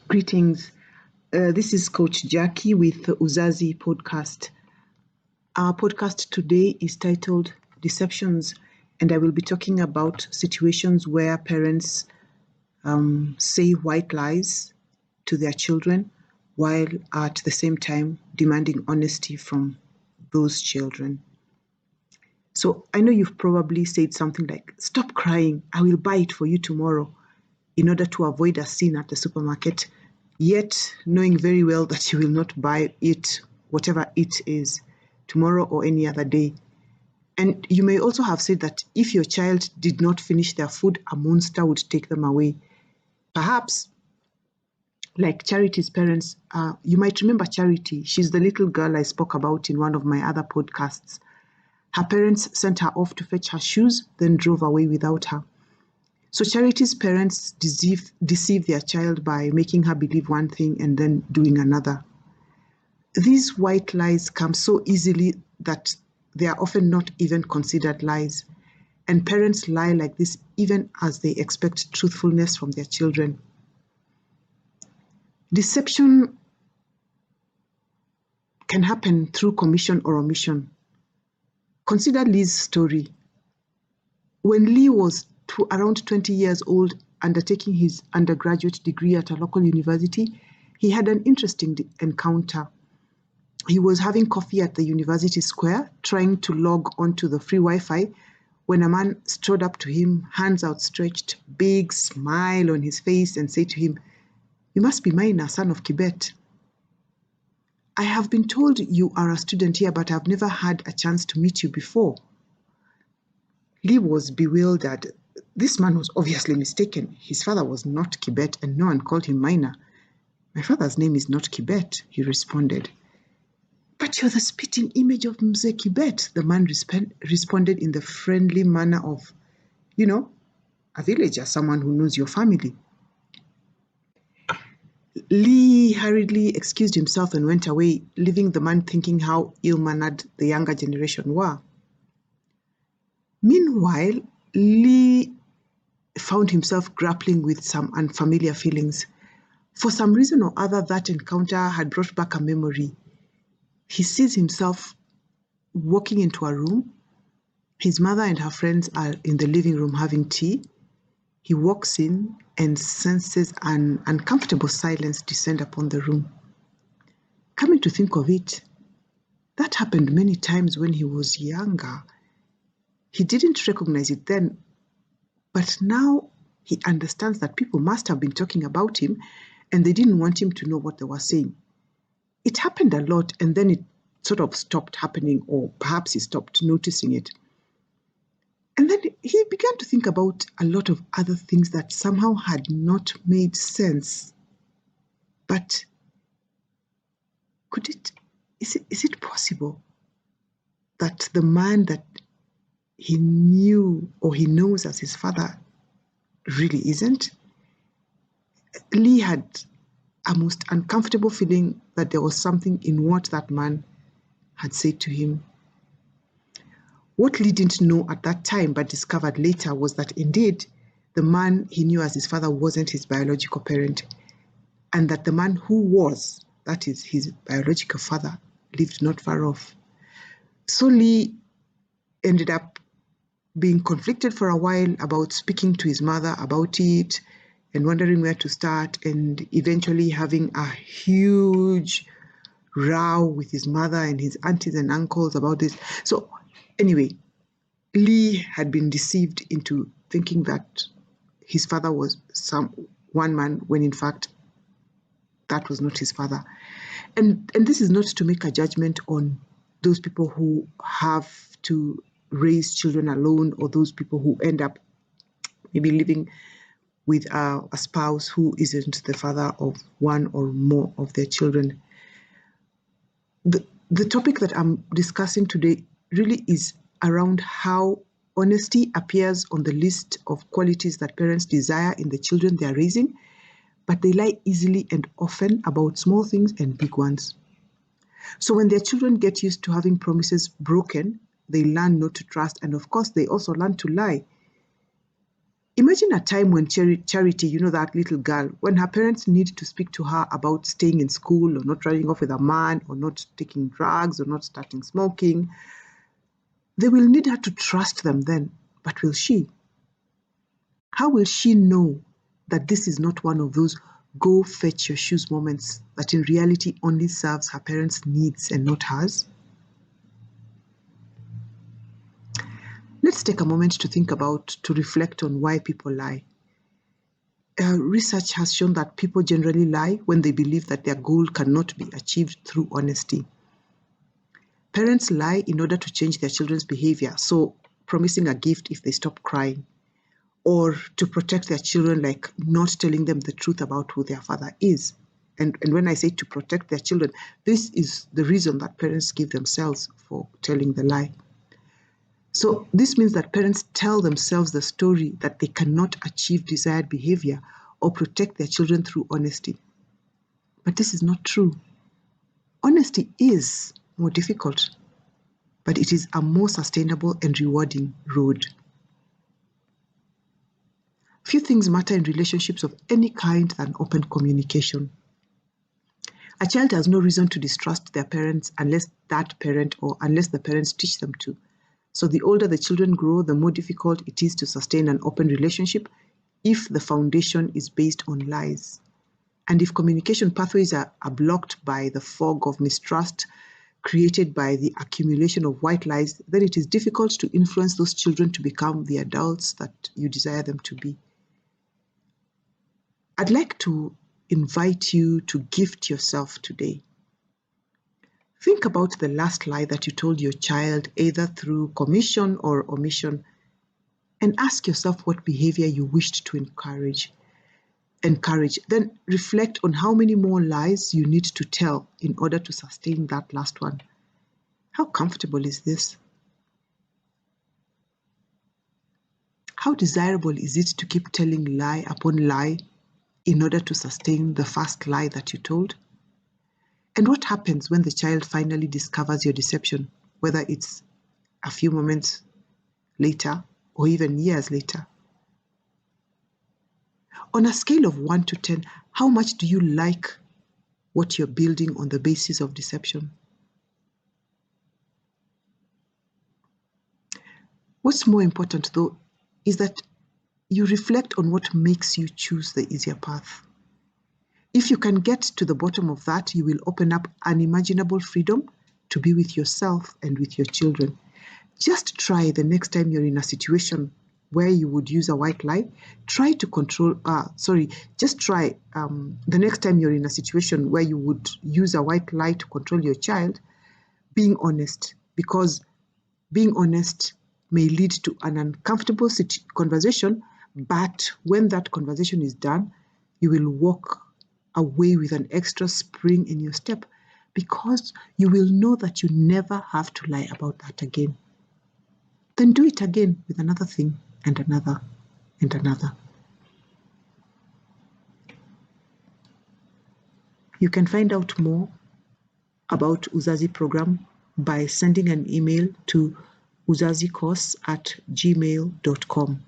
Greetings. This is Coach Jackie with the Uzazi podcast. Our podcast today is titled Deceptions, and I will be talking about situations where parents say white lies to their children while at the same time demanding honesty from those children. So I know you've probably said something like, "Stop crying, I will buy it for you tomorrow," in order to avoid a scene at the supermarket, yet knowing very well that you will not buy it, whatever it is, tomorrow or any other day. And you may also have said that if your child did not finish their food, a monster would take them away. Perhaps, like Charity's parents, you might remember Charity. She's the little girl I spoke about in one of my other podcasts. Her parents sent her off to fetch her shoes, then drove away without her. So Charity's parents deceive their child by making her believe one thing and then doing another. These white lies come so easily that they are often not even considered lies. And parents lie like this even as they expect truthfulness from their children. Deception can happen through commission or omission. Consider Lee's story. When Lee was around 20 years old, undertaking his undergraduate degree at a local university, he had an interesting encounter. He was having coffee at the university square, trying to log onto the free Wi-Fi, when a man strode up to him, hands outstretched, big smile on his face, and said to him, "You must be Maina, son of Kibet. I have been told you are a student here, but I've never had a chance to meet you before." Lee was bewildered. This man was obviously mistaken. His father was not Kibet, and no one called him Maina. "My father's name is not Kibet," he responded. "But you're the spitting image of Mzee Kibet," the man responded in the friendly manner of, a villager, someone who knows your family. Lee hurriedly excused himself and went away, leaving the man thinking how ill-mannered the younger generation were. Meanwhile, Lee found himself grappling with some unfamiliar feelings. For some reason or other, that encounter had brought back a memory. He sees himself walking into a room. His mother and her friends are in the living room having tea. He walks in and senses an uncomfortable silence descend upon the room. Coming to think of it, that happened many times when he was younger. He didn't recognize it then, but now he understands that people must have been talking about him and they didn't want him to know what they were saying. It happened a lot and then it sort of stopped happening, or perhaps he stopped noticing it. And then he began to think about a lot of other things that somehow had not made sense. But is it possible that the man that he knew or he knows as his father really isn't? Lee had a most uncomfortable feeling that there was something in what that man had said to him. What Lee didn't know at that time but discovered later was that indeed the man he knew as his father wasn't his biological parent, and that the man who was, that is, his biological father, lived not far off. So Lee ended up being conflicted for a while about speaking to his mother about it and wondering where to start, and eventually having a huge row with his mother and his aunties and uncles about this. So anyway, Lee had been deceived into thinking that his father was one man when in fact that was not his father. And this is not to make a judgment on those people who have to raise children alone, or those people who end up maybe living with a spouse who isn't the father of one or more of their children. The topic that I'm discussing today really is around how honesty appears on the list of qualities that parents desire in the children they are raising, but they lie easily and often about small things and big ones. So when their children get used to having promises broken, they learn not to trust, and of course, they also learn to lie. Imagine a time when Charity, you know, that little girl, when her parents need to speak to her about staying in school or not running off with a man or not taking drugs or not starting smoking. They will need her to trust them then, but will she? How will she know that this is not one of those go fetch your shoes moments that in reality only serves her parents' needs and not hers? Let's take a moment to think about, to reflect on why people lie. Research has shown that people generally lie when they believe that their goal cannot be achieved through honesty. Parents lie in order to change their children's behavior, so promising a gift if they stop crying, or to protect their children, like not telling them the truth about who their father is. And when I say to protect their children, this is the reason that parents give themselves for telling the lie. So this means that parents tell themselves the story that they cannot achieve desired behavior or protect their children through honesty. But this is not true. Honesty is more difficult, but it is a more sustainable and rewarding road. Few things matter in relationships of any kind than open communication. A child has no reason to distrust their parents unless the parents teach them to. So the older the children grow, the more difficult it is to sustain an open relationship if the foundation is based on lies. And if communication pathways are blocked by the fog of mistrust created by the accumulation of white lies, then it is difficult to influence those children to become the adults that you desire them to be. I'd like to invite you to gift yourself today. Think about the last lie that you told your child, either through commission or omission, and ask yourself what behavior you wished to encourage. Then reflect on how many more lies you need to tell in order to sustain that last one. How comfortable is this? How desirable is it to keep telling lie upon lie in order to sustain the first lie that you told? And what happens when the child finally discovers your deception, whether it's a few moments later or even years later? On a scale of 1 to 10, how much do you like what you're building on the basis of deception? What's more important, though, is that you reflect on what makes you choose the easier path. If you can get to the bottom of that, you will open up unimaginable freedom to be with yourself and with your children. Just try the next time you're in a situation where you would use a white lie. Just try the next time you're in a situation where you would use a white lie to control your child, being honest, because being honest may lead to an uncomfortable conversation, but when that conversation is done, you will walk away with an extra spring in your step because you will know that you never have to lie about that again. Then do it again with another thing and another and another. You can find out more about Uzazi program by sending an email to uzazicourse@gmail.com.